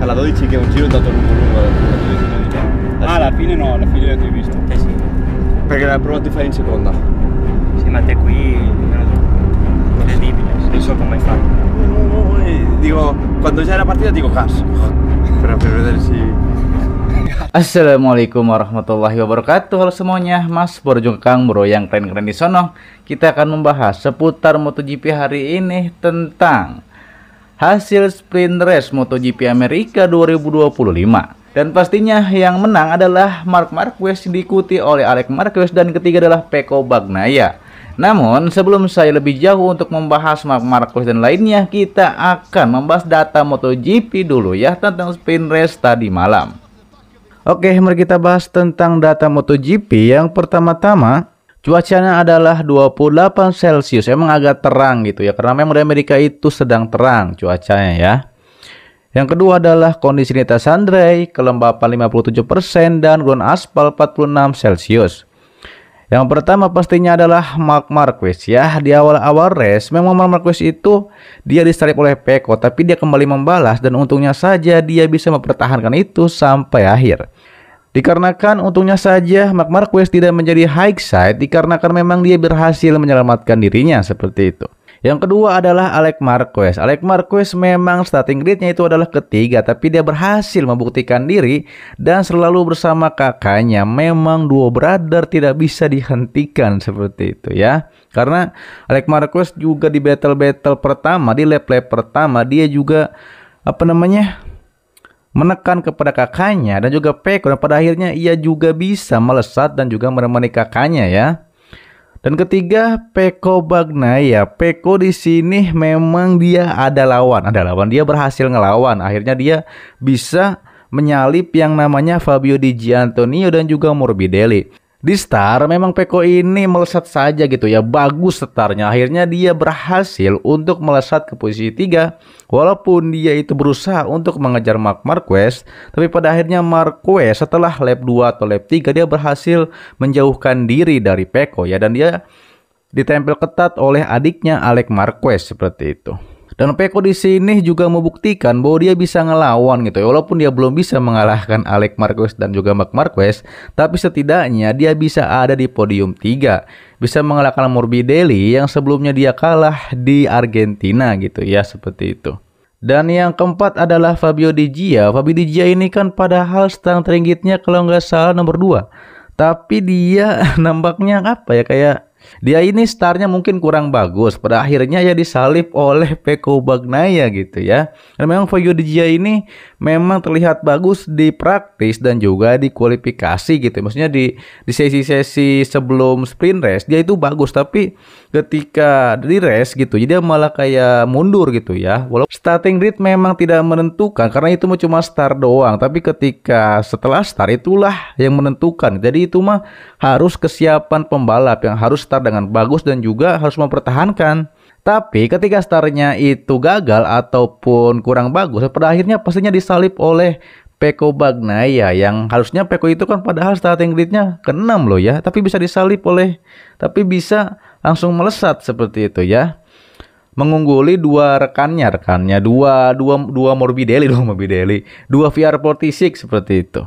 alla 12 che è un giro dato lungo alla 12 Ah, alla fine no, alla fine l'avete visto. Sì. perché l'ha provato a fare in seconda. Sì, ma te qui incredibile, non so come hai fatto. Dico, quando c'è la partita dico cazzo per vedersi. Assalamualaikum warahmatullahi wabarakatuh. Halo semuanya, Mas Bro Jongkang, bro yang keren-keren di sono. Kita akan membahas seputar MotoGP hari ini tentang hasil sprint race MotoGP Amerika 2025. Dan pastinya yang menang adalah Marc Marquez, diikuti oleh Alex Marquez, dan ketiga adalah Pecco Bagnaia. Namun sebelum saya lebih jauh untuk membahas Marc Marquez dan lainnya, kita akan membahas data MotoGP dulu ya tentang sprint race tadi malam. Oke, mari kita bahas tentang data MotoGP. Yang pertama-tama, cuacanya adalah 28 Celcius. Emang agak terang gitu ya, karena memang di Amerika itu sedang terang cuacanya ya. Yang kedua adalah kondisi lintas Andrei, kelembapan 57% dan ground aspal 46 Celcius. Yang pertama pastinya adalah Marc Marquez ya. Di awal-awal race memang Marc Marquez itu dia disalip oleh Pecco, tapi dia kembali membalas dan untungnya saja dia bisa mempertahankan itu sampai akhir. Dikarenakan untungnya saja Marc Marquez tidak menjadi high side, dikarenakan memang dia berhasil menyelamatkan dirinya seperti itu. Yang kedua adalah Alex Marquez. Alex Marquez memang starting gridnya itu adalah ketiga, tapi dia berhasil membuktikan diri dan selalu bersama kakaknya. Memang duo brother tidak bisa dihentikan seperti itu ya. Karena Alex Marquez juga di battle-battle pertama, di lap-lap pertama, dia juga menekan kepada kakaknya dan juga Pecco, dan pada akhirnya ia juga bisa melesat dan juga menemani kakaknya ya. Dan ketiga, Pecco Bagnaia. Pecco di sini memang dia ada lawan, dia berhasil ngelawan. Akhirnya dia bisa menyalip yang namanya Fabio Di Giannantonio dan juga Morbidelli. Di start memang Pecco ini melesat saja gitu ya, bagus startnya. Akhirnya dia berhasil untuk melesat ke posisi 3. Walaupun dia itu berusaha untuk mengejar Marc Marquez, tapi pada akhirnya Marquez setelah lap 2 atau lap 3 dia berhasil menjauhkan diri dari Pecco ya, dan dia ditempel ketat oleh adiknya Alex Marquez seperti itu. Dan Pecco di sini juga membuktikan bahwa dia bisa ngelawan gitu ya. Walaupun dia belum bisa mengalahkan Alex Marquez dan juga Marc Marquez, tapi setidaknya dia bisa ada di podium 3. Bisa mengalahkan Morbidelli yang sebelumnya dia kalah di Argentina gitu ya, seperti itu. Dan yang keempat adalah Fabio Di Gia. Fabio Di Gia ini kan padahal stang tergitnya kalau nggak salah nomor 2. Tapi dia nampaknya kayak dia ini startnya mungkin kurang bagus. Pada akhirnya ya disalip oleh Pecco Bagnaia gitu ya. Dan memang Fabio Di Gia ini memang terlihat bagus di praktis dan juga di kualifikasi gitu. Maksudnya di sesi-sesi sebelum sprint race dia itu bagus, tapi ketika di race gitu dia malah kayak mundur gitu ya. Walaupun starting grid memang tidak menentukan karena itu cuma start doang, tapi ketika setelah start itulah yang menentukan. Jadi itu mah harus kesiapan pembalap yang harus start dengan bagus dan juga harus mempertahankan. Tapi ketika startnya itu gagal ataupun kurang bagus, pada akhirnya pastinya disalip oleh Pecco Bagnaia, yang harusnya Pecco itu kan padahal starting gridnya ke-6 loh ya, tapi bisa disalip tapi bisa langsung melesat seperti itu ya. Mengungguli dua rekannya dua Morbidelli, dua VR46 seperti itu.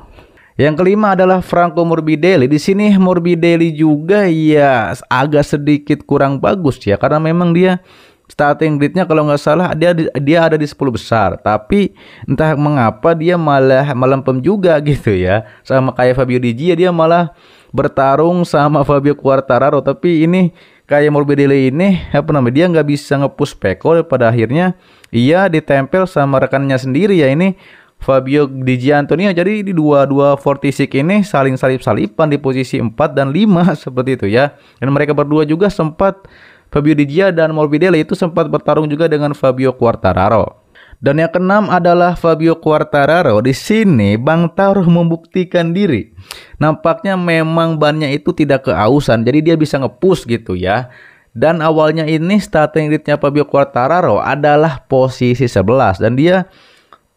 Yang kelima adalah Franco Morbidelli. Di sini Morbidelli juga ya agak sedikit kurang bagus ya, karena memang dia starting gridnya kalau nggak salah dia ada di 10 besar, tapi entah mengapa dia malah melempem juga gitu ya. Sama kayak Fabio Di Gia, dia malah bertarung sama Fabio Quartararo, tapi ini kayak Morbidelli ini dia nggak bisa nge-push Pecco, pada akhirnya ia ditempel sama rekannya sendiri ya, ini Fabio Di Giannantonio. Jadi di dua 46 ini saling salip-salipan di posisi 4 dan 5 seperti itu ya. Dan mereka berdua juga sempat, Fabio Di Gia dan Morbidelli itu sempat bertarung juga dengan Fabio Quartararo. Dan yang keenam adalah Fabio Quartararo. Di sini Bang Taruh membuktikan diri. Nampaknya memang bannya itu tidak keausan, jadi dia bisa nge-push gitu ya. Dan awalnya ini starting gridnya Fabio Quartararo adalah posisi 11 dan dia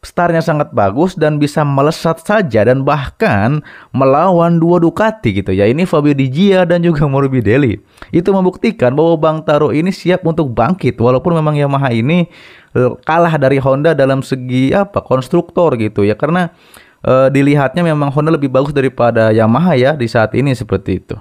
startnya sangat bagus dan bisa melesat saja dan bahkan melawan dua Ducati gitu ya. Ini Fabio Di Gia dan juga Morbidelli. Itu membuktikan bahwa Bang Taro ini siap untuk bangkit walaupun memang Yamaha ini kalah dari Honda dalam segi konstruktor gitu ya. Karena dilihatnya memang Honda lebih bagus daripada Yamaha ya di saat ini seperti itu.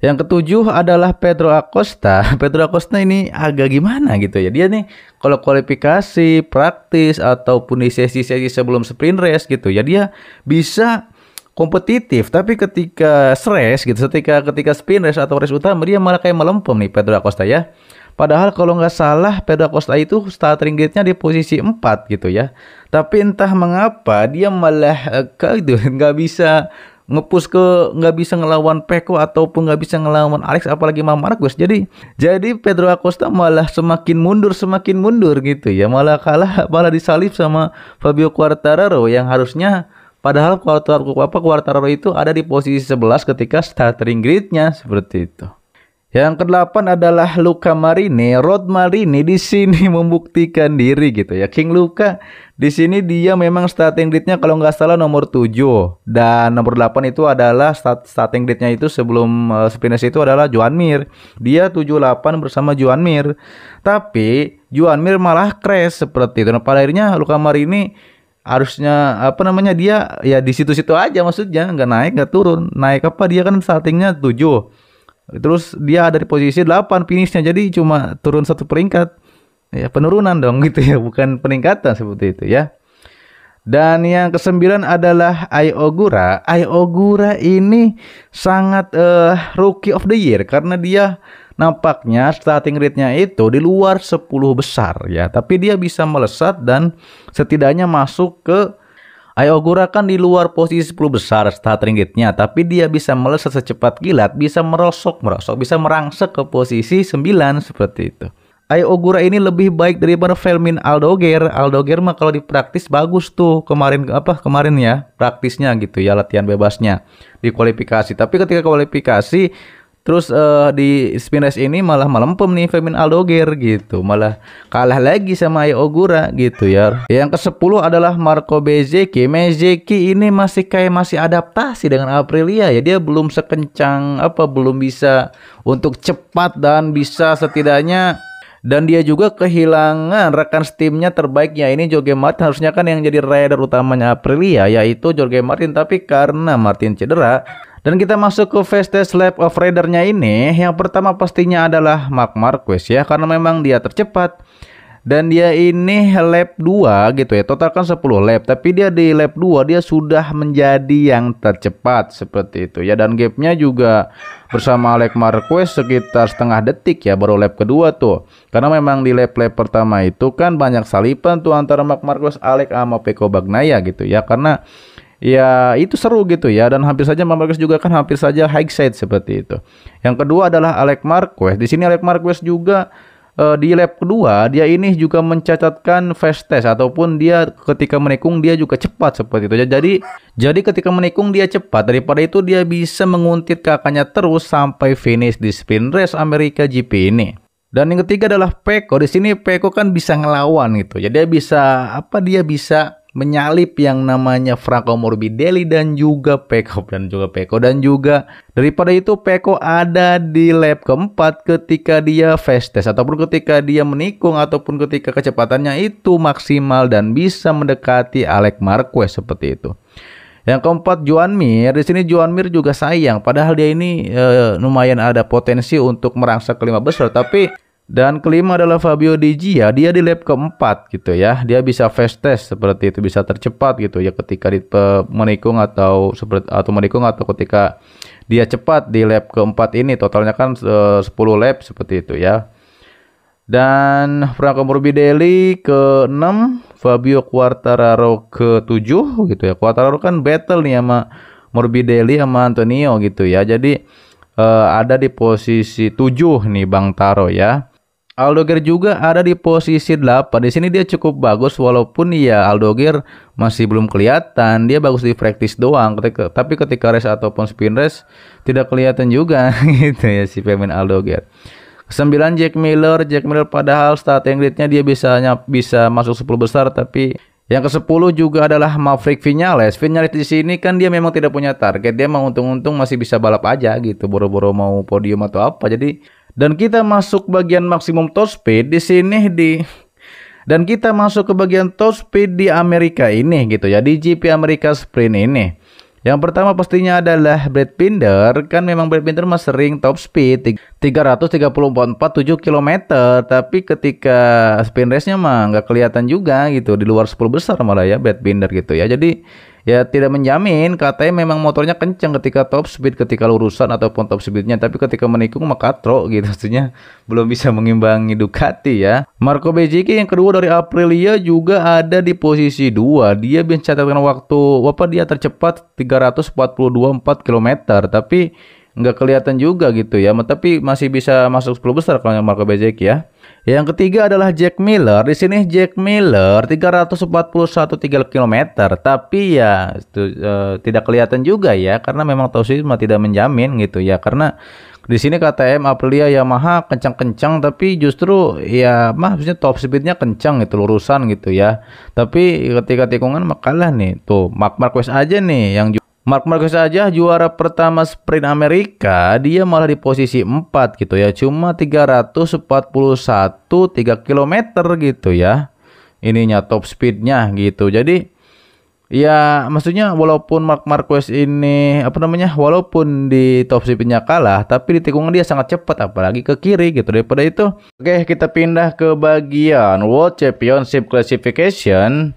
Yang ketujuh adalah Pedro Acosta. Pedro Acosta ini agak gimana gitu ya. Dia nih kalau kualifikasi, praktis ataupun di sesi-sesi sebelum sprint race gitu ya, dia bisa kompetitif. Tapi ketika race gitu, ketika sprint race atau race utama, dia malah kayak melempem nih Pedro Acosta ya. Padahal kalau nggak salah Pedro Acosta itu starting grid-nya di posisi 4 gitu ya. Tapi entah mengapa dia malah nggak bisa nggak bisa ngelawan Pecco ataupun nggak bisa ngelawan Alex apalagi Marc Marquez. Jadi Pedro Acosta malah semakin mundur gitu ya, malah disalip sama Fabio Quartararo yang harusnya, padahal Quartararo itu ada di posisi 11 ketika starting grid-nya seperti itu. Yang ke-8 adalah Luca Marini. Rod Marini di sini membuktikan diri gitu ya. King Luca di sini dia memang starting grid-nya kalau nggak salah nomor 7 dan nomor 8 itu adalah starting grid-nya itu sebelum sprint race itu adalah Joan Mir. Dia 78 bersama Joan Mir. Tapi Joan Mir malah crash seperti itu. Nah, pada akhirnya Luca Marini harusnya dia ya di situ-situ aja, maksudnya nggak naik nggak turun. Naik dia kan startingnya 7. Terus dia ada di posisi 8 finishnya, jadi cuma turun 1 peringkat. Ya penurunan dong gitu ya, bukan peningkatan seperti itu ya. Dan yang ke-9 adalah Ai Ogura. Ai Ogura ini sangat rookie of the year karena dia nampaknya starting rate-nya itu di luar 10 besar ya, tapi dia bisa melesat dan setidaknya masuk ke Ai Ogura kan di luar posisi 10 besar starting gate-nya, tapi dia bisa melesat secepat kilat, bisa merosok, bisa merangsek ke posisi 9 seperti itu. Ai Ogura ini lebih baik daripada Fermin Aldoger. Aldoger mah kalau di praktis bagus tuh kemarin ya, praktisnya gitu ya, latihan bebasnya di kualifikasi. Tapi ketika kualifikasi terus di sprint race ini malah melempem nih Fermin Aldoger gitu, malah kalah lagi sama Ai Ogura gitu ya. Yang ke-10 adalah Marco Bezzecchi. Bezzecchi ini masih adaptasi dengan Aprilia ya, dia belum sekencang belum bisa untuk cepat dan bisa setidaknya, dan dia juga kehilangan rekan timnya terbaiknya ini Jorge Martin, harusnya kan yang jadi rider utamanya Aprilia yaitu Jorge Martin, tapi karena Martin cedera. Dan kita masuk ke fastest lap of ridernya ini. Yang pertama pastinya adalah Marc Marquez ya, karena memang dia tercepat. Dan dia ini lap 2 gitu ya. Total kan 10 lap, tapi dia di lap 2 dia sudah menjadi yang tercepat seperti itu ya. Dan gapnya juga bersama Alex Marquez sekitar setengah detik ya, baru lap kedua tuh. Karena memang di lap-lap pertama itu kan banyak salipan tuh antara Marc Marquez, Alex sama Pecco Bagnaia gitu ya. Karena ya itu seru gitu ya, dan hampir saja Marc Marquez juga kan hampir saja high side seperti itu. Yang kedua adalah Alex Marquez. Di sini Alex Marquez juga di lap kedua dia ini juga mencatatkan fastest, ataupun dia ketika menikung dia juga cepat seperti itu. Jadi ketika menikung dia cepat, daripada itu dia bisa menguntit kakaknya terus sampai finish di sprint race Amerika GP ini. Dan yang ketiga adalah Pecco. Di sini Pecco kan bisa ngelawan gitu. Jadi dia bisa menyalip yang namanya Franco Morbidelli dan juga Pecco, dan juga daripada itu Pecco ada di lap keempat ketika dia fast test, ataupun ketika dia menikung, ataupun ketika kecepatannya itu maksimal dan bisa mendekati Alex Marquez seperti itu. Yang keempat Joan Mir. Di sini Joan Mir juga sayang, padahal dia ini lumayan ada potensi untuk merangsek ke 5 besar, tapi. Dan kelima adalah Fabio Di Gia, dia di lap keempat gitu ya, dia bisa fast test seperti itu, bisa tercepat gitu ya ketika menikung atau ketika dia cepat di lap keempat ini, totalnya kan 10 lap seperti itu ya. Dan Franco Morbidelli ke-6, Fabio Quartararo ke-7 gitu ya. Quartararo kan battle nih sama Morbidelli sama Antonio gitu ya, jadi ada di posisi 7 nih Bang Taro ya. Aldoger juga ada di posisi 8. Di sini dia cukup bagus, walaupun ya Aldoger masih belum kelihatan. Dia bagus di practice doang. Tapi ketika race ataupun sprint race tidak kelihatan juga gitu ya si Fermin Aldoger. 9 Jack Miller. Jack Miller padahal starting grid-nya dia bisa masuk 10 besar, tapi Yang ke-10 juga adalah Maverick Viñales. Viñales di sini kan dia memang tidak punya target. Dia mau untung-untung masih bisa balap aja gitu. Boro-boro mau podium atau apa. Jadi dan kita masuk bagian maksimum top speed di sini dan kita masuk ke bagian top speed di Amerika ini gitu ya. Di GP Amerika Sprint ini. Yang pertama pastinya adalah Brad Binder. Kan memang Brad Binder mah sering top speed 334,7 km. Tapi ketika sprint race-nya mah nggak kelihatan juga gitu. Di luar 10 besar malah ya Brad Binder gitu ya. Jadi ya tidak menjamin, katanya memang motornya kencang ketika top speed, ketika lurusan ataupun top speednya, tapi ketika menikung mah katro gitu, maksudnya belum bisa mengimbangi Ducati ya. Marco Bezzecchi yang kedua dari Aprilia juga ada di posisi 2. Dia bisa mencatatkan waktu dia tercepat 342,4 km, tapi nggak kelihatan juga gitu ya, tapi masih bisa masuk 10 besar kalau Marco Bezzecchi ya. Yang ketiga adalah Jack Miller. Di sini Jack Miller 341,3 km, tapi ya tidak kelihatan juga ya, karena memang top speed tidak menjamin gitu ya. Karena di sini KTM, Aprilia, Yamaha kencang-kencang, tapi justru ya maksudnya top speednya kencang gitu, lurusan gitu ya. Tapi ketika tikungan kalah nih. Tuh Marc Marquez aja nih yang Marc Marquez aja juara pertama sprint Amerika, dia malah di posisi 4 gitu ya. Cuma 341,3 km gitu ya. Ininya top speednya gitu. Jadi ya maksudnya walaupun Marc Marquez ini walaupun di top speednya kalah, tapi di tikungan dia sangat cepat, apalagi ke kiri gitu. Daripada itu, oke, kita pindah ke bagian World Championship Classification.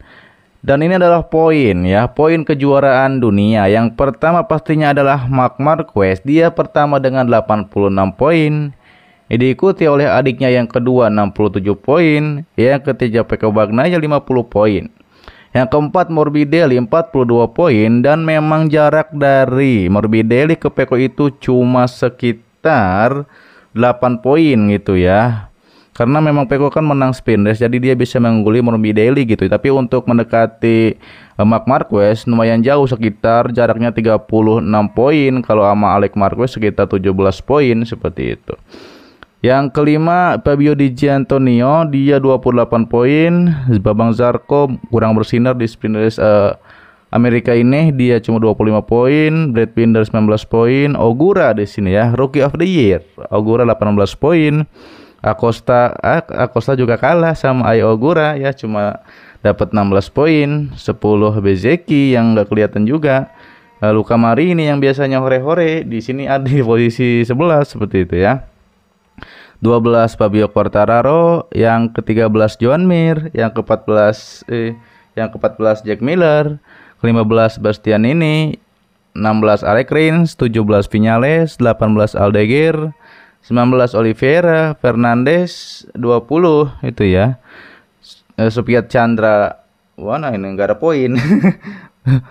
Dan ini adalah poin ya, poin kejuaraan dunia. Yang pertama pastinya adalah Marc Marquez. Dia pertama dengan 86 poin. Diikuti oleh adiknya yang kedua 67 poin. Yang ketiga Pecco Bagnaia 50 poin. Yang keempat Morbidelli 42 poin. Dan memang jarak dari Morbidelli ke Pecco itu cuma sekitar 8 poin gitu ya. Karena memang Pecco kan menang sprint race, jadi dia bisa mengungguli Morbidelli gitu. Tapi untuk mendekati Marc Marquez lumayan jauh, sekitar jaraknya 36 poin. Kalau sama Alex Marquez sekitar 17 poin, seperti itu. Yang kelima Fabio Di Giannantonio, dia 28 poin. Babang Zarco kurang bersinar di sprint race Amerika ini, dia cuma 25 poin. Brad Binder 19 poin. Ogura di sini ya, Rookie of the Year. Ogura 18 poin. Acosta juga kalah sama Ai Ogura ya, cuma dapat 16 poin. 10 Bezzecchi yang nggak kelihatan juga. Luca Marini yang biasanya hore-hore di sini ada di posisi 11 seperti itu ya. 12 Fabio Quartararo, yang ke-13 Joan Mir, yang ke-14 Jack Miller, ke-15 Bastianini, 16 Alex Rins, 17 Viñales, 18 Aldeguer, 19 Oliveira, Fernandez 20 itu ya. Sofiat Chandra, mana ini nggak ada poin.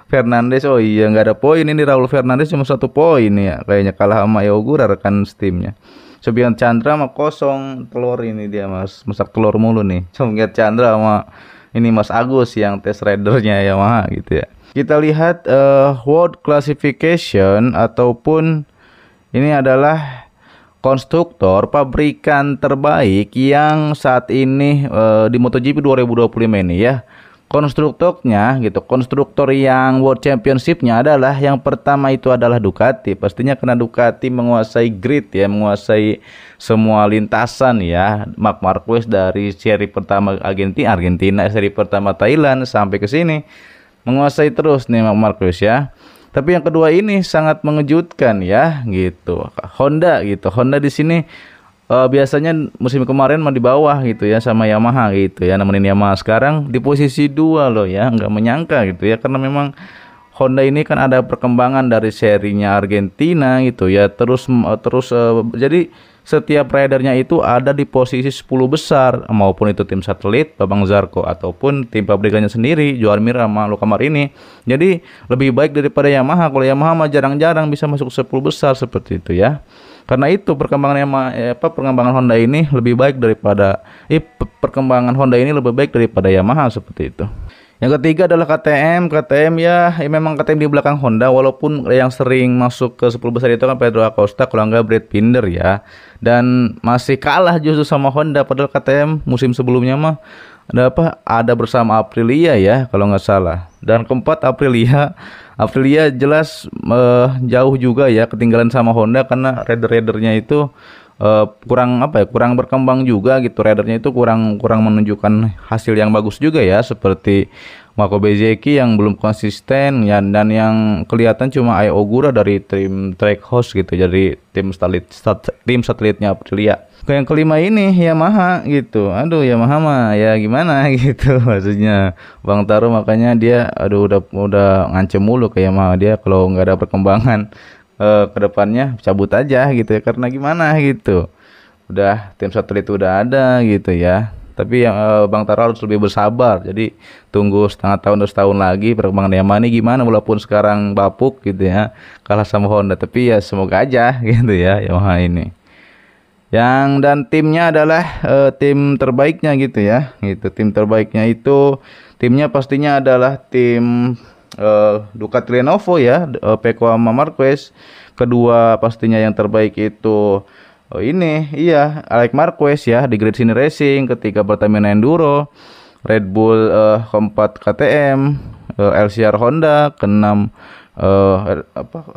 Fernandez, oh iya nggak ada poin ini. Raul Fernandez cuma 1 poin ya, kayaknya kalah sama Ogura rekan timnya. Sofiat Chandra mah kosong telur ini, dia masak telur mulu nih. Sofiat Chandra sama ini Mas Agus yang test ridernya Yamaha gitu ya. Kita lihat World Classification, ataupun ini adalah konstruktor pabrikan terbaik yang saat ini di MotoGP 2025 ini ya. Konstruktornya gitu, konstruktor yang World Championship-nya adalah yang pertama itu adalah Ducati. Pastinya karena Ducati menguasai grid ya, menguasai semua lintasan ya. Marc Marquez dari seri pertama Argentina, seri pertama Thailand sampai ke sini menguasai terus nih Marc Marquez ya. Tapi yang kedua ini sangat mengejutkan ya gitu. Honda gitu. Honda di sini biasanya musim kemarin mah di bawah gitu ya sama Yamaha gitu ya. Nemenin Yamaha, sekarang di posisi 2 loh ya. Nggak menyangka gitu ya, karena memang Honda ini kan ada perkembangan dari serinya Argentina gitu ya. Jadi setiap ridernya itu ada di posisi 10 besar, maupun itu tim satelit Babang Zarco ataupun tim pabrikannya sendiri Joan Mir sama Luca Marini. Jadi lebih baik daripada Yamaha. Kalau Yamaha mah jarang-jarang bisa masuk 10 besar seperti itu ya. Karena itu perkembangan Honda ini lebih baik daripada Yamaha seperti itu. Yang ketiga adalah KTM. KTM ya memang KTM di belakang Honda, walaupun yang sering masuk ke 10 besar itu kan Pedro Acosta, kalau nggak Brad Binder ya. Dan masih kalah justru sama Honda, padahal KTM musim sebelumnya mah ada apa? Ada bersama Aprilia ya kalau nggak salah. Dan keempat Aprilia jelas jauh juga ya ketinggalan sama Honda karena rider-ridernya itu kurang apa ya, kurang berkembang juga gitu. Ridernya itu kurang menunjukkan hasil yang bagus juga ya, seperti Marco Bezzecchi yang belum konsisten ya, dan yang kelihatan cuma Ai Ogura dari tim Trackhouse gitu, jadi tim satelitnya Aprilia. Yang kelima ini Yamaha gitu. Aduh, Yamaha mah ya gimana gitu maksudnya. Bang Taro makanya dia udah ngancem mulu ke Yamaha, dia kalau nggak ada perkembangan ke depannya cabut aja gitu ya, karena gimana gitu. Udah tim satelit udah ada gitu ya. Tapi yang Bang Taro harus lebih bersabar. Jadi tunggu setengah tahun atau setahun lagi perkembangan Yamaha ini gimana, walaupun sekarang bapuk gitu ya, kalah sama Honda, tapi ya semoga aja gitu ya Yamaha ini. Dan timnya adalah tim terbaiknya gitu ya. Gitu, tim terbaiknya itu timnya pastinya adalah tim Ducati Lenovo ya, Pecco sama Marquez. Kedua pastinya yang terbaik itu Alex Marquez ya di Grid Cine Racing. Ketiga Pertamina Enduro, Red Bull, keempat KTM, LCR Honda, keenam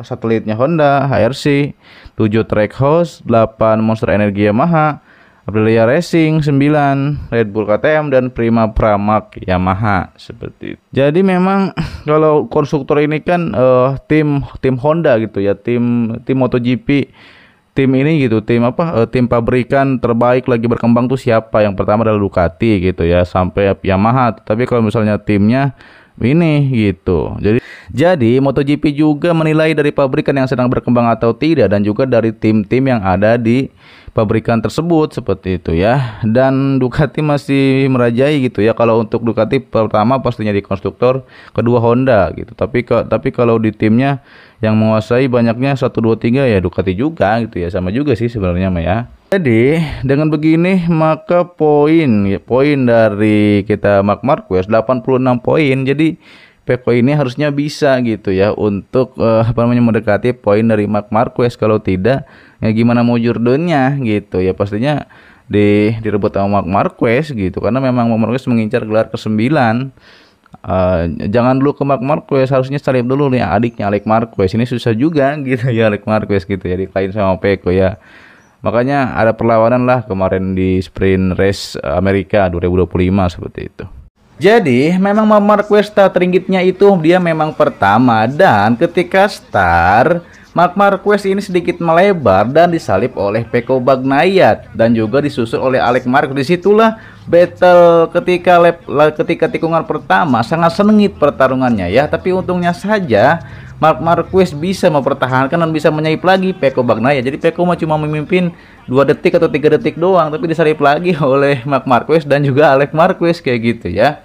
satelitnya Honda HRC, 7 Trackhouse, 8 Monster Energy Yamaha, Aprilia Racing, 9 Red Bull KTM, dan Prima Pramac Yamaha, seperti itu. Jadi memang kalau konstruktor ini kan tim Honda gitu ya, tim MotoGP. Tim ini gitu, tim pabrikan terbaik lagi berkembang tuh siapa? Yang pertama adalah Ducati gitu ya, sampai Yamaha. Tapi kalau misalnya timnya ini gitu. Jadi MotoGP juga menilai dari pabrikan yang sedang berkembang atau tidak, dan juga dari tim-tim yang ada di pabrikan tersebut, seperti itu ya. Dan Ducati masih merajai gitu ya. Kalau untuk Ducati pertama pastinya di konstruktor, kedua Honda gitu. Tapi kalau di timnya yang menguasai banyaknya 1 2 3 ya Ducati juga gitu ya. Sama juga sih sebenarnya mah ya. Jadi dengan begini maka poin dari kita Marc Marquez 86 poin. Jadi Pecco ini harusnya bisa gitu ya untuk mendekati poin dari Marc Marquez. Kalau tidak ya gimana mau Jordannya gitu ya, pastinya direbut sama Marc Marquez gitu, karena memang Marc Marquez mengincar gelar ke-9. Jangan dulu ke Marc Marquez, harusnya salib dulu nih adiknya Alex Marquez. Ini susah juga gitu ya Alex Marquez gitu ya, dikalahin sama Pecco ya. Makanya ada perlawanan lah kemarin di sprint race Amerika 2025 seperti itu. Jadi memang Marc Marquez start ringgitnya itu dia memang pertama, dan ketika start Marc Marquez ini sedikit melebar dan disalip oleh Pecco Bagnaia dan juga disusul oleh Alex Marquez. Disitulah battle ketika tikungan pertama sangat sengit pertarungannya ya, tapi untungnya saja Marc Marquez bisa mempertahankan dan bisa menyalip lagi Pecco Bagnaia. Jadi Pecco cuma memimpin 2 detik atau 3 detik doang, tapi disalip lagi oleh Marc Marquez dan juga Alex Marquez kayak gitu ya.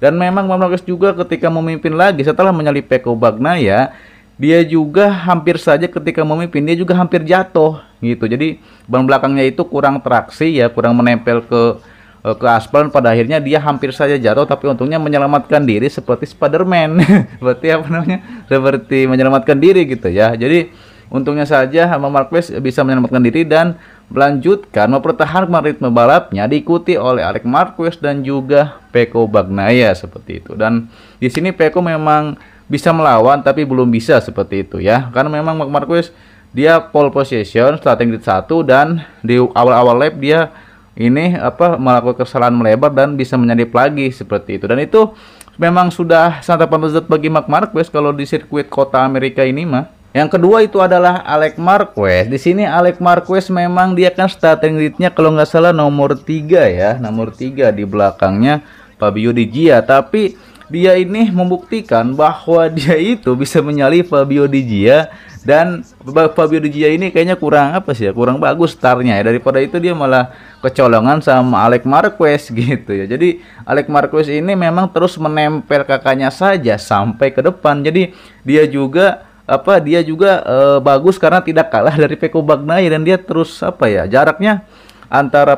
Dan memang Marc Marquez juga ketika memimpin lagi setelah menyalip Pecco Bagnaia, dia juga hampir saja ketika memimpin dia juga hampir jatuh gitu. Jadi ban belakangnya itu kurang traksi ya, kurang menempel ke aspal, pada akhirnya dia hampir saja jatuh, tapi untungnya menyelamatkan diri seperti Spiderman. seperti menyelamatkan diri gitu ya. Jadi untungnya saja Marc Marquez bisa menyelamatkan diri dan melanjutkan mempertahankan ritme balapnya, diikuti oleh Alex Marquez dan juga Pecco Bagnaia seperti itu. Dan di sini Pecco memang bisa melawan tapi belum bisa seperti itu ya, karena memang Marc Marquez dia pole position starting grid 1, dan di awal-awal lap dia melakukan kesalahan melebar dan bisa menyalip lagi seperti itu. Dan itu memang sudah sangat pantas bagi Marc Marquez kalau di sirkuit kota Amerika ini mah. Yang kedua itu adalah Alex Marquez. Di sini Alex Marquez memang dia kan starting gridnya kalau nggak salah nomor 3 ya, nomor 3 di belakangnya Fabio Di Gia. Tapi dia ini membuktikan bahwa dia itu bisa menyalip Fabio Di Gia, dan Fabio Di Gia ini kayaknya kurang bagus startnya ya. Daripada itu dia malah kecolongan sama Alex Marquez gitu ya. Jadi Alex Marquez ini memang terus menempel kakaknya saja sampai ke depan. Jadi dia juga bagus karena tidak kalah dari Pecco Bagnaia, dan dia terus jaraknya antara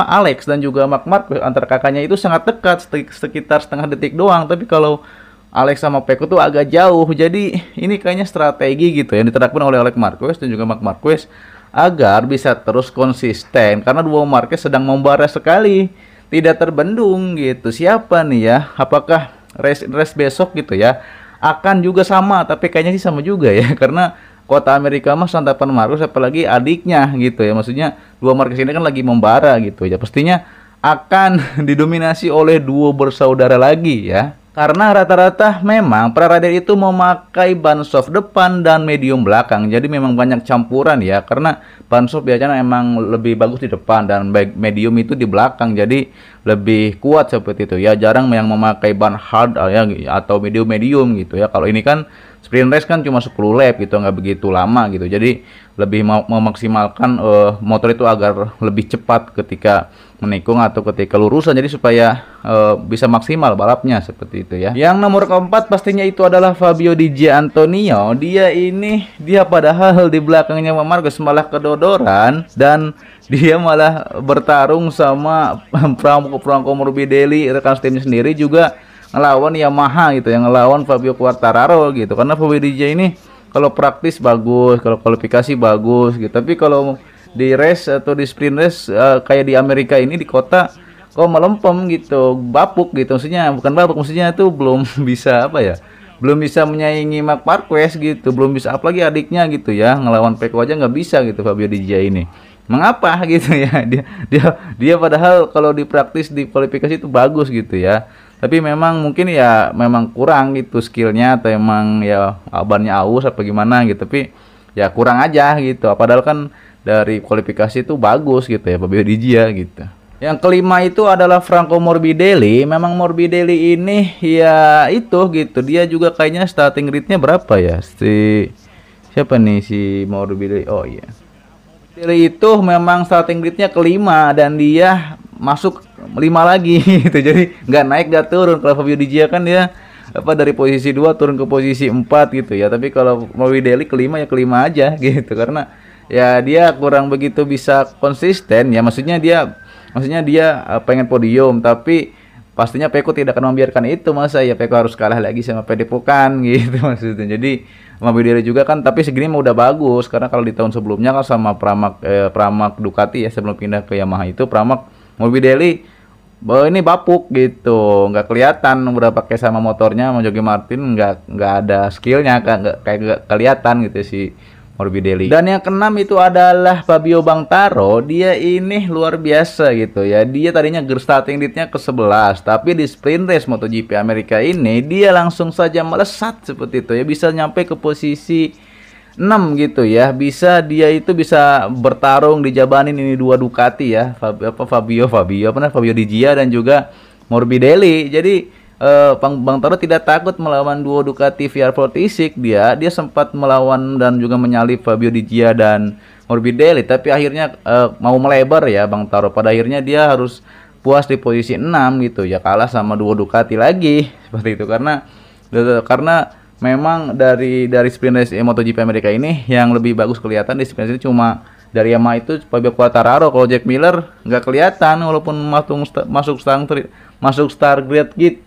Alex dan juga Marc Marquez, antara kakaknya itu sangat dekat, sekitar setengah detik doang. Tapi kalau Alex sama Pecco tuh agak jauh. Jadi ini kayaknya strategi gitu yang diterapkan oleh Alex Marquez dan juga Marc Marquez agar bisa terus konsisten, karena dua Marquez sedang membara sekali. tidak terbendung gitu. Siapa nih ya? Apakah race besok gitu ya? Akan juga sama, tapi kayaknya sih sama juga ya, karena kota Amerika mah santapan Marcus, apalagi adiknya gitu ya. Maksudnya dua Marcus ini kan lagi membara gitu ya. Pastinya akan didominasi oleh duo bersaudara lagi ya. Karena rata-rata memang para rider itu memakai ban soft depan dan medium belakang. Jadi memang banyak campuran ya. Karena ban soft biasanya emang lebih bagus di depan dan medium itu di belakang. Jadi lebih kuat seperti itu ya. Jarang yang memakai ban hard ya, atau medium gitu ya. Kalau ini kan sprint race kan cuma 10 lap gitu, nggak begitu lama gitu. Jadi lebih memaksimalkan motor itu agar lebih cepat ketika menikung atau ketika lurusan, jadi supaya bisa maksimal balapnya seperti itu ya. Yang nomor keempat pastinya itu adalah Fabio Di Giannantonio. Dia padahal di belakangnya Marcus malah kedodoran dan dia malah bertarung sama Franco Morbidelli, rekan timnya sendiri, juga ngelawan Yamaha gitu, yang ngelawan Fabio Quartararo gitu. Karena Fabio Di Gia ini kalau praktis bagus, kalau kualifikasi bagus gitu, tapi kalau di race atau di sprint race kayak di Amerika ini di kota kok melempem gitu, bapuk gitu. Maksudnya bukan bapuk, maksudnya itu belum bisa apa ya, belum bisa menyaingi Marc Marquez gitu, belum bisa, apalagi adiknya gitu ya, ngelawan Pecco aja nggak bisa gitu Fabio Di Gia ini. Mengapa gitu ya, dia padahal kalau di praktis di kualifikasi itu bagus gitu ya, tapi memang mungkin ya memang kurang gitu skillnya, atau emang ya abannya aus apa gimana gitu, tapi ya kurang aja gitu. Padahal kan dari kualifikasi itu bagus gitu ya Fabio Di Gia gitu. Yang kelima itu adalah Franco Morbidelli. Memang Morbidelli ini ya itu gitu, dia juga kayaknya starting gridnya berapa ya, siapa nih si Morbidelli, oh iya, Morbidelli itu memang starting gridnya kelima dan dia masuk 5 lagi gitu. Jadi nggak naik nggak turun. Kalau Fabio Di Gia kan dia dari posisi 2 turun ke posisi 4 gitu ya. Tapi kalau Morbidelli kelima ya kelima aja gitu, karena ya dia kurang begitu bisa konsisten ya. Maksudnya dia pengen podium, tapi pastinya Pecco tidak akan membiarkan itu. Masa ya Pecco harus kalah lagi sama Padepokan gitu maksudnya. Jadi Morbidelli juga kan, tapi segini mah udah bagus, karena kalau di tahun sebelumnya kan sama Pramac Ducati ya, sebelum pindah ke Yamaha itu Pramac, Morbidelli ini bapuk gitu, nggak kelihatan udah pakai sama motornya sama Jorge Martin, nggak ada skillnya, nggak kelihatan gitu si Morbidelli. Dan yang keenam itu adalah Fabio Quartararo. Dia ini luar biasa gitu ya. Dia tadinya starting gridnya ke-11, tapi di sprint race MotoGP Amerika ini dia langsung saja melesat seperti itu ya, bisa nyampe ke posisi 6 gitu ya. Dia itu bisa bertarung dijabanin ini dua Ducati ya, Fabio Di Gia dan juga Morbidelli. Jadi Quartararo tidak takut melawan duo Ducati VR46. Dia sempat melawan dan juga menyalip Fabio Di Gia dan Morbidelli, tapi akhirnya mau melebar ya Quartararo. Pada akhirnya dia harus puas di posisi 6 gitu ya, kalah sama duo Ducati lagi seperti itu. Karena memang dari sprint race MotoGP Amerika ini yang lebih bagus kelihatan di sprint race cuma dari Yamaha itu Fabio Quartararo. Kalau Jack Miller nggak kelihatan, walaupun masuk start grid gitu.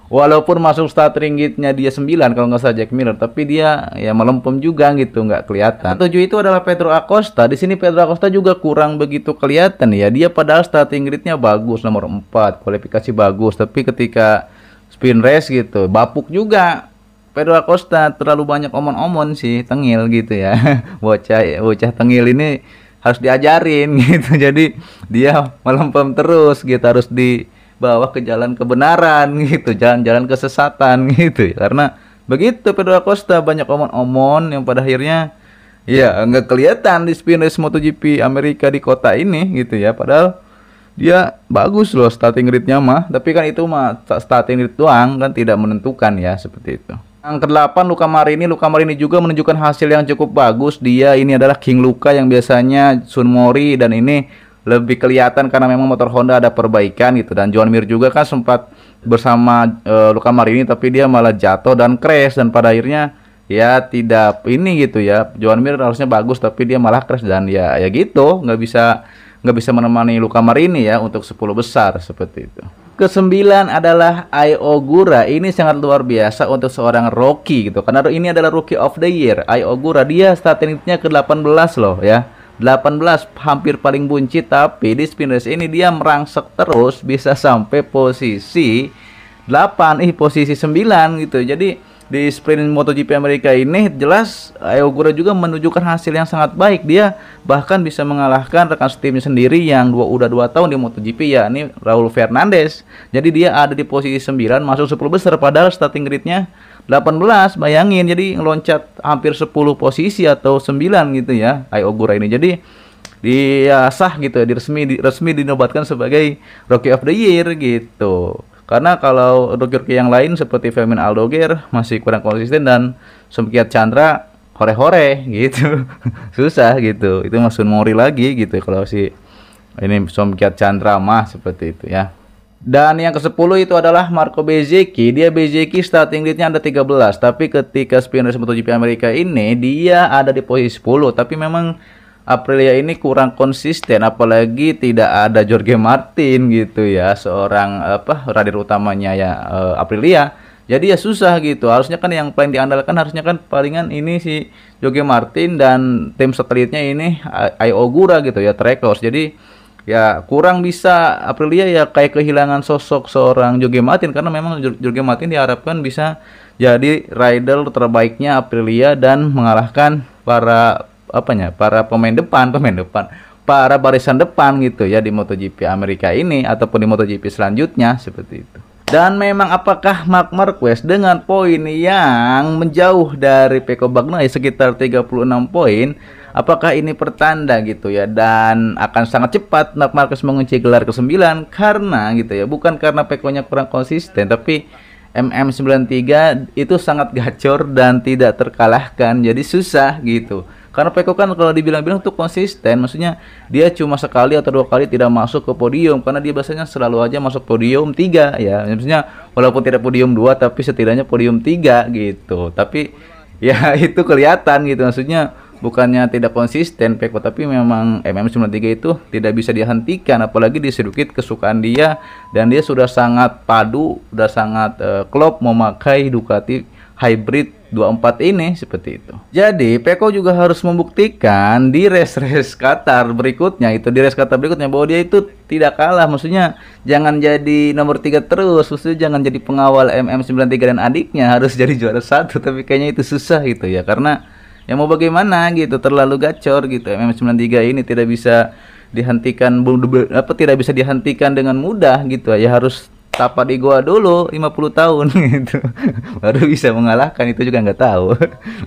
Walaupun masuk starting grid-nya dia 9 kalau nggak salah Jack Miller, tapi dia ya melempem juga gitu, nggak kelihatan. 7 itu adalah Pedro Acosta. Di sini Pedro Acosta juga kurang begitu kelihatan ya. Dia padahal starting grid-nya bagus, nomor 4, kualifikasi bagus, tapi ketika sprint race gitu bapuk juga. Pedro Acosta terlalu banyak omon-omon sih, tengil gitu ya. Bocah tengil ini harus diajarin gitu. Jadi dia melempem terus gitu, harus dibawa ke jalan kebenaran gitu, jalan-jalan kesesatan gitu ya. Karena begitu Pedro Acosta banyak omon-omon yang pada akhirnya ya nggak kelihatan di sprint race MotoGP Amerika di kota ini gitu ya. Padahal dia bagus loh starting grid-nya mah, tapi kan itu mah starting grid doang kan, tidak menentukan ya, seperti itu. Yang ke-8 Luca Marini juga menunjukkan hasil yang cukup bagus. Dia ini adalah King Luca yang biasanya Sun Mori, dan ini lebih kelihatan karena memang motor Honda ada perbaikan gitu. Dan Joan Mir juga kan sempat bersama Luca Marini, tapi dia malah jatuh dan crash, dan pada akhirnya ya tidak ini gitu ya. Joan Mir harusnya bagus tapi dia malah crash, dan ya gitu, nggak bisa menemani Luca Marini ya untuk 10 besar seperti itu. Ke-9 adalah Ai Ogura. Ini sangat luar biasa untuk seorang rookie gitu, karena ini adalah Rookie of the Year. Ai Ogura dia starting gridnya ke-18 loh ya. 18 hampir paling buncit, tapi di sprint race ini dia merangsek terus bisa sampai posisi 8, posisi 9 gitu. Jadi di sprint MotoGP Amerika ini jelas Ai Ogura juga menunjukkan hasil yang sangat baik. Dia bahkan bisa mengalahkan rekan timnya sendiri yang udah 2 tahun di MotoGP, ya ini Raul Fernandez. Jadi dia ada di posisi 9 masuk 10 besar padahal starting gridnya 18, bayangin, jadi ngeloncat hampir 10 posisi atau 9 gitu ya Ai Ogura ini. Jadi dia sah gitu ya, resmi dinobatkan sebagai Rookie of the Year gitu. Karena kalau rookie yang lain seperti Firmin Aldoger masih kurang konsisten dan Somkiat Chandra hore-hore gitu. Susah gitu. Itu Sun Mori lagi gitu kalau si ini Somkiat Chandra mah seperti itu ya. Dan yang ke-10 itu adalah Marco Bezzecchi. Dia Bezzecchi starting gridnya ada 13, tapi ketika sprint race MotoGP Amerika ini dia ada di posisi 10. Tapi memang Aprilia ini kurang konsisten, apalagi tidak ada Jorge Martin gitu ya, seorang rider utamanya ya Aprilia. Jadi ya susah gitu. Harusnya kan yang paling diandalkan harusnya kan palingan ini si Jorge Martin dan tim satelitnya ini Ai Ogura gitu ya, Trackhouse. Jadi ya kurang bisa Aprilia ya, kayak kehilangan sosok seorang Jorge Martin, karena memang Jorge Martin diharapkan bisa jadi rider terbaiknya Aprilia dan mengalahkan para pemain depan, para barisan depan gitu ya di MotoGP Amerika ini ataupun di MotoGP selanjutnya seperti itu. Dan memang apakah Marc Marquez dengan poin yang menjauh dari Pecco Bagnaia sekitar 36 poin, apakah ini pertanda gitu ya, dan akan sangat cepat Marc Marquez mengunci gelar ke-9 karena gitu ya, bukan karena Pecco-nya kurang konsisten, tapi MM93 itu sangat gacor dan tidak terkalahkan, jadi susah gitu. Karena Pecco kan kalau dibilang-bilang tuh konsisten, maksudnya dia cuma sekali atau 2 kali tidak masuk ke podium, karena dia biasanya selalu aja masuk podium 3 ya. Maksudnya walaupun tidak podium 2 tapi setidaknya podium 3 gitu. Tapi ya itu kelihatan gitu, maksudnya bukannya tidak konsisten Pecco, tapi memang MM93 itu tidak bisa dihentikan, apalagi di sirkuit kesukaan dia, dan dia sudah sangat padu, sudah sangat klop memakai Ducati Hybrid 24 ini seperti itu. Jadi Pecco juga harus membuktikan di race Qatar berikutnya, itu di race Qatar berikutnya bahwa dia itu tidak kalah. Maksudnya jangan jadi nomor 3 terus, maksudnya jangan jadi pengawal MM93 dan adiknya, harus jadi juara 1. Tapi kayaknya itu susah gitu ya, karena ya mau bagaimana gitu, terlalu gacor gitu. MM93 ini tidak bisa dihentikan, tidak bisa dihentikan dengan mudah gitu ya, harus tapa di goa dulu 50 tahun gitu baru bisa mengalahkan, itu juga nggak tahu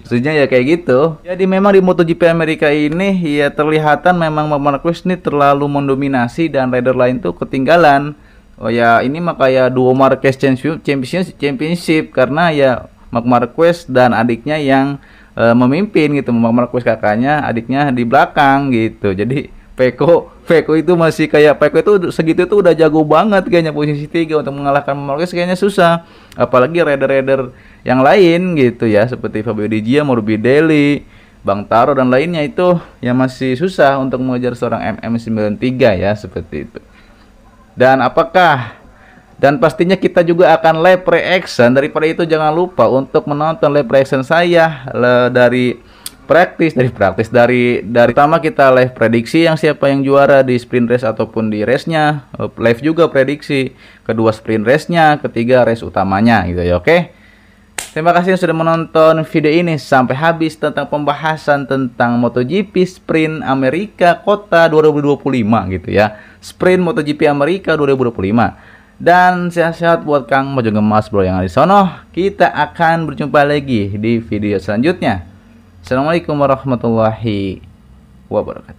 maksudnya ya kayak gitu. Jadi memang di MotoGP Amerika ini ya terlihatan memang Marc Marquez ini terlalu mendominasi dan rider lain tuh ketinggalan. Oh ya ini mah kayak duo Marquez Championship karena ya Marc Marquez dan adiknya yang memimpin gitu, Marc Marquez kakaknya, adiknya di belakang gitu. Jadi Pecco itu masih kayak, Pecco itu segitu tuh udah jago banget kayaknya, posisi 3 untuk mengalahkan Marquez kayaknya susah. Apalagi rider-rider yang lain gitu ya, seperti Fabio Di Gia, Morbidelli, Bang Taro dan lainnya itu yang masih susah untuk mengejar seorang MM93 ya, seperti itu. Dan pastinya kita juga akan live reaction. Daripada itu jangan lupa untuk menonton live reaction saya dari pertama kita live prediksi yang siapa yang juara di sprint race ataupun di race-nya, live juga prediksi, kedua sprint race-nya, ketiga race utamanya gitu ya. Oke. Terima kasih yang sudah menonton video ini sampai habis tentang pembahasan tentang MotoGP Sprint Amerika Kota 2025 gitu ya. Sprint MotoGP Amerika 2025. Dan sehat-sehat buat Kang Mojo Gemas bro yang ada di sono. Kita akan berjumpa lagi di video selanjutnya. Assalamualaikum warahmatullahi wabarakatuh.